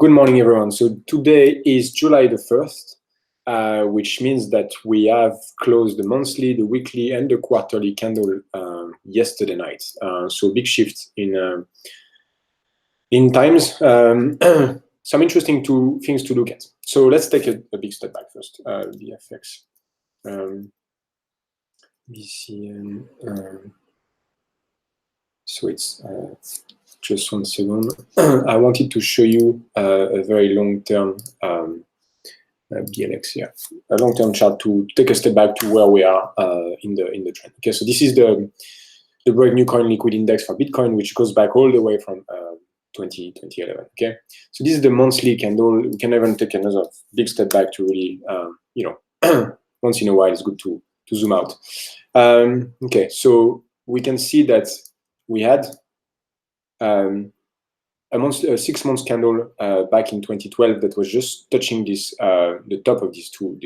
Good morning, everyone. So today is July the 1st, which means that we have closed the monthly, the weekly, and the quarterly candle yesterday night. So big shift in times. Some interesting things to look at. So let's take a big step back first. VFX, BCN. So it's just 1 second. I wanted to show you a very long-term BLX here, a long-term chart to take a step back to where we are in the trend. Okay, so this is the Brave New Coin Liquid Index for Bitcoin, which goes back all the way from 2011. Okay, so this is the monthly candle. We can even take another big step back to really, once in a while, it's good to zoom out. Okay, so we can see that we had a 6 months candle back in 2012 that was just touching this the top of these two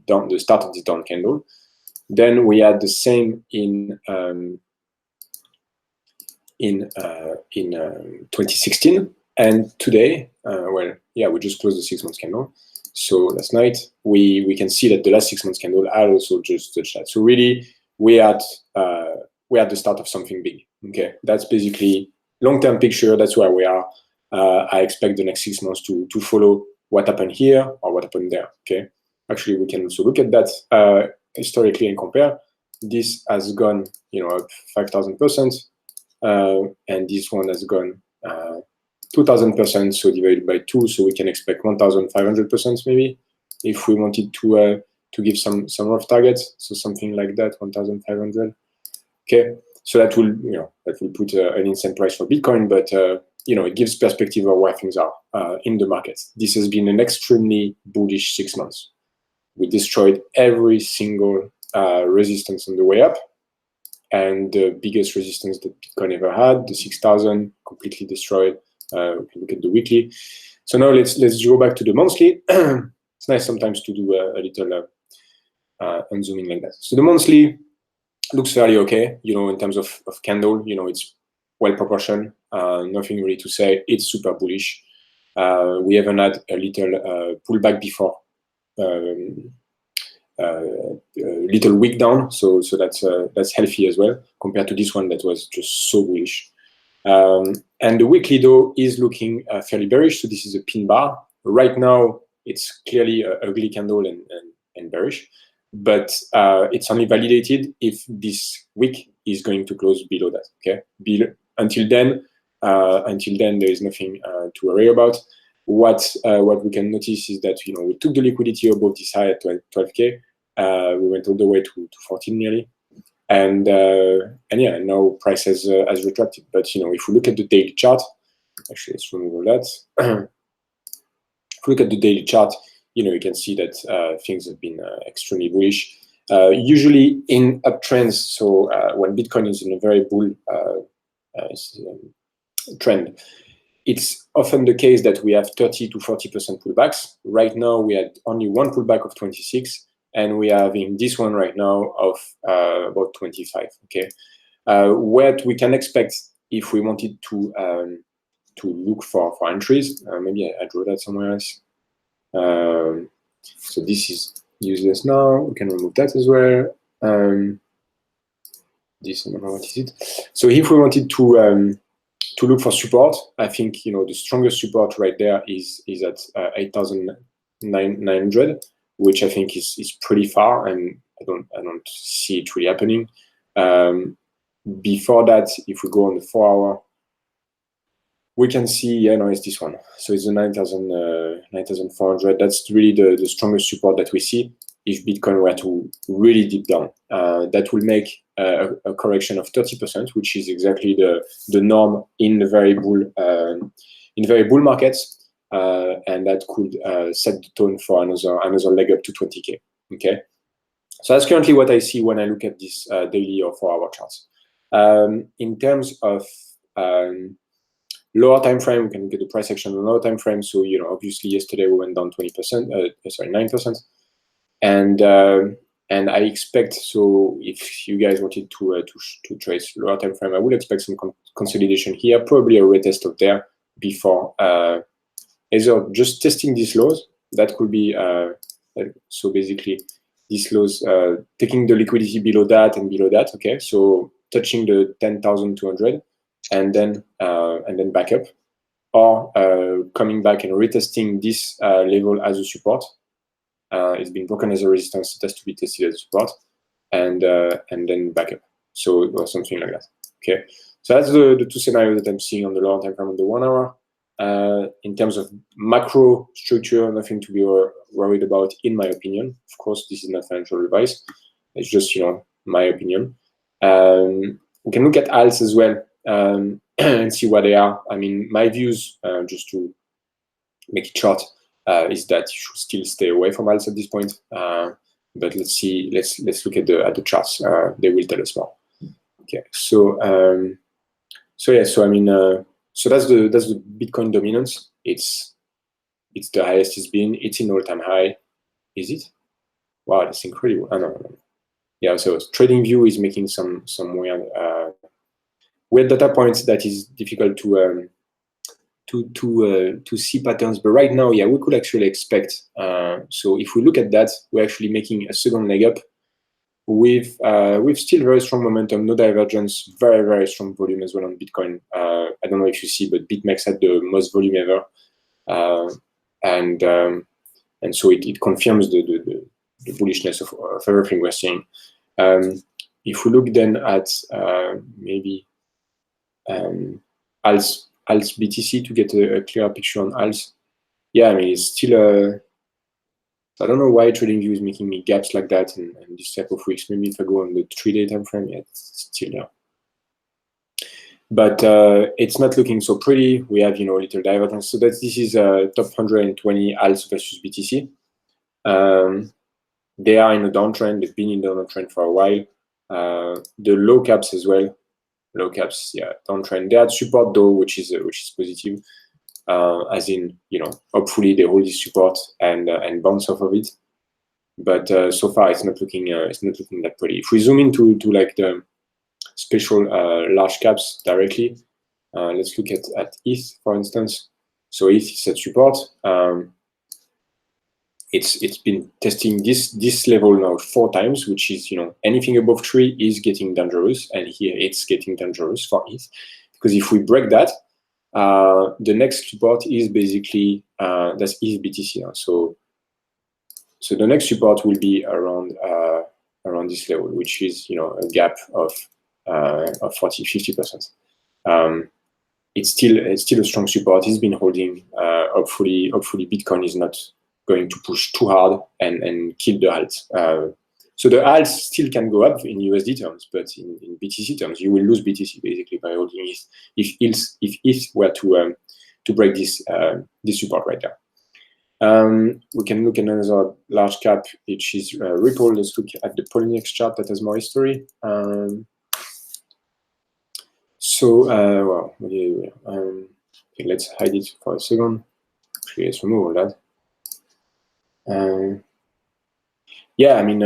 down, the start of this down candle. Then we had the same in 2016, and today, we just closed the 6 months candle. So last night we can see that the last 6 months candle had also just touched that. So really we are at the start of something big. Okay, that's basically long-term picture. That's where we are. I expect the next 6 months to follow what happened here or what happened there. Okay, actually we can also look at that historically and compare. This has gone, up 5,000%, and this one has gone 2,000%. So divided by 2, so we can expect 1,500% maybe if we wanted to give some rough targets. So something like that, 1,500. Okay. So that will, that will put an insane price for Bitcoin, but it gives perspective of where things are in the markets. This has been an extremely bullish 6 months. We destroyed every single resistance on the way up, and the biggest resistance that Bitcoin ever had, the 6,000, completely destroyed. We can look at the weekly. So now let's go back to the monthly. It's nice sometimes to do a little unzooming like that. So the monthly looks fairly okay, in terms of candle, it's well proportioned, nothing really to say. It's super bullish. We haven't had a little pullback before, little wick down, so that's healthy as well compared to this one that was just so bullish. And the weekly though is looking fairly bearish. So this is a pin bar. Right now it's clearly a ugly candle and bearish. But it's only validated if this wick is going to close below that. Okay, until then, there is nothing to worry about. What we can notice is that we took the liquidity above this high at 12K. We went all the way to 14 nearly, and now price has retracted. But if we look at the daily chart, actually let's remove all that. If we look at the daily chart, you can see that things have been extremely bullish. Usually in uptrends, so when Bitcoin is in a very bull trend, it's often the case that we have 30 to 40% pullbacks. Right now, we had only one pullback of 26, and we are having this one right now of about 25. Okay, what we can expect if we wanted to look for entries, maybe I draw that somewhere else. So this is useless now. We can remove that as well. This, I don't know what is it. So if we wanted to look for support, I think the strongest support right there is at 8,900, which I think is pretty far, and I don't see it really happening. Before that, if we go on the 4-hour. We can see, it's this one. So it's the 9,400. That's really the strongest support that we see. If Bitcoin were to really deep down, that will make a correction of 30%, which is exactly the norm in the very bull markets, and that could set the tone for another leg up to 20K. Okay, so that's currently what I see when I look at this daily or 4-hour charts. In terms of lower time frame, we can get the price action on lower time frame. So obviously yesterday we went down 9%, and I expect, so if you guys wanted to trace lower time frame, I would expect some consolidation here, probably a retest of there before either just testing these lows, that could be, so basically these lows, taking the liquidity below that and below that, okay? So touching the 10,200 and then back up, or coming back and retesting this level as a support. It's been broken as a resistance, it has to be tested as a support, and then back up. So, or something like that, okay? So that's the two scenarios that I'm seeing on the lower time frame on the 1 hour. In terms of macro structure, nothing to be worried about, in my opinion. Of course, this is not financial advice. It's just, you know, my opinion. We can look at alts as well and see what they are. I mean, my views, just to make it short, is that you should still stay away from alts at this point. But let's see. Let's look at the charts. They will tell us more. Okay. So yeah. So I mean, so that's the Bitcoin dominance. It's the highest it's been. It's in all-time high. Is it? Wow, that's incredible. Oh, no. Yeah. So TradingView is making some weird data points that is difficult to see patterns. But right now, yeah, we could actually expect. So if we look at that, we're actually making a second leg up with still very strong momentum, no divergence, very, very strong volume as well on Bitcoin. I don't know if you see, but BitMEX had the most volume ever. And so it confirms the bullishness of everything we're seeing. If we look then at maybe ALS BTC to get a clearer picture on ALS, yeah, I mean, it's still I don't know why TradingView is making me gaps like that in this type of weeks. Maybe if I go on the 3-day time frame, yeah, it's still there. But it's not looking so pretty. We have, you know, a little divergence. So that this is top 120 ALS versus BTC. They are in a downtrend. They've been in the downtrend for a while. The low caps as well. Low caps, yeah, downtrend. They had support though, which is positive. As in, you know, hopefully they hold this support and bounce off of it. But so far, it's not looking that pretty. If we zoom into like the special large caps directly, let's look at ETH, for instance. So ETH is at support. It's been testing this level now 4 times, which is, you know, anything above 3 is getting dangerous, and here it's getting dangerous for ETH, because if we break that, the next support is basically that's ETH BTC now. So the next support will be around this level, which is, you know, a gap of 40-50%. It's still a strong support. It's been holding. Hopefully Bitcoin is not going to push too hard and kill the alts. So the alts still can go up in USD terms, but in BTC terms, you will lose BTC basically by holding ETH if ETH were to break this support right there. We can look at another large cap, which is Ripple. Let's look at the Poloniex chart that has more history. Well, okay, let's hide it for a second. Actually, let's remove all that. Yeah, I mean,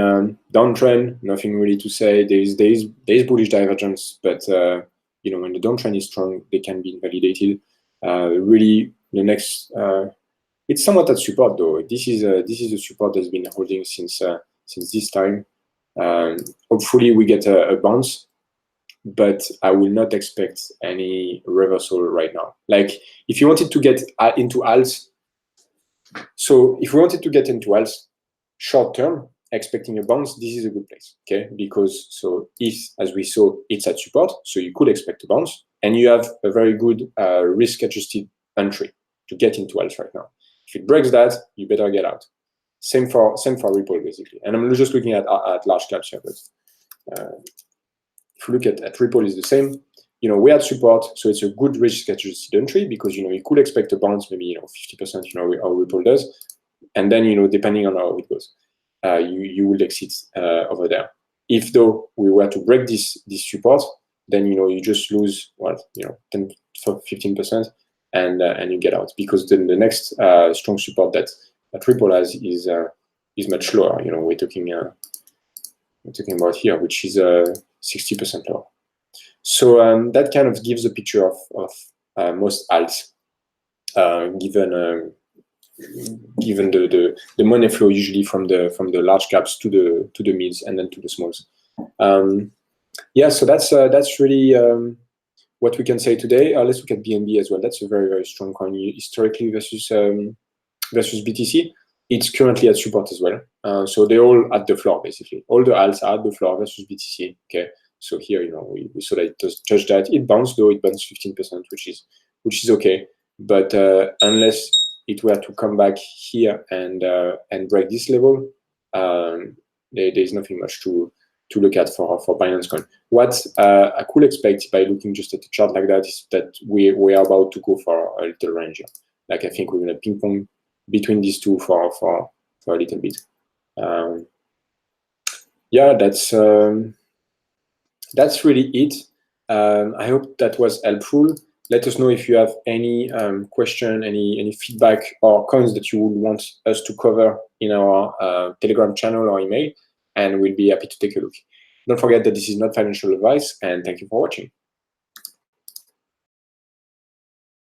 downtrend, nothing really to say. There is bullish divergence, but you know, when the downtrend is strong, they can be invalidated. Really, the next, it's somewhat at support though. This is a support that's been holding since this time. Hopefully, we get a bounce, but I will not expect any reversal right now. Like, if you wanted to get into alts, so if we wanted to get into alts short term, expecting a bounce, this is a good place, okay? Because so if, as we saw, it's at support, so you could expect a bounce, and you have a very good risk-adjusted entry to get into alts right now. If it breaks that, you better get out. Same for Ripple basically. And I'm just looking at large caps here, but if you look at Ripple, is the same. You know, we had support, so it's a good risk-adjusted entry because, you know, you could expect a bounce, maybe, you know, 50%, you know, how Ripple does, and then, you know, depending on how it goes, you will exit over there. If though we were to break this support, then, you know, you just lose, well, you know, 10-15%, and you get out, because then the next strong support that Ripple has is much lower. You know, we're talking about here, which is 60% lower. So that kind of gives a picture of most alts. given the money flow usually from the large caps to the mids and then to the smalls. Yeah, so that's really what we can say today. Let's look at BNB as well. That's a very, very strong coin historically versus BTC. It's currently at support as well. So they're all at the floor basically. All the alts are at the floor versus BTC. Okay. So here, you know, we saw that it does touch that. It bounced though. It bounced 15%, which is okay. But unless it were to come back here and break this level, there's nothing much to look at for Binance Coin. What I could expect by looking just at the chart like that is that we are about to go for a little range. Like I think we're gonna ping pong between these two for a little bit. Yeah, that's really it. I hope that was helpful. Let us know if you have any question, any feedback or coins that you would want us to cover in our Telegram channel or email, and we'll be happy to take a look. Don't forget that this is not financial advice, and thank you for watching.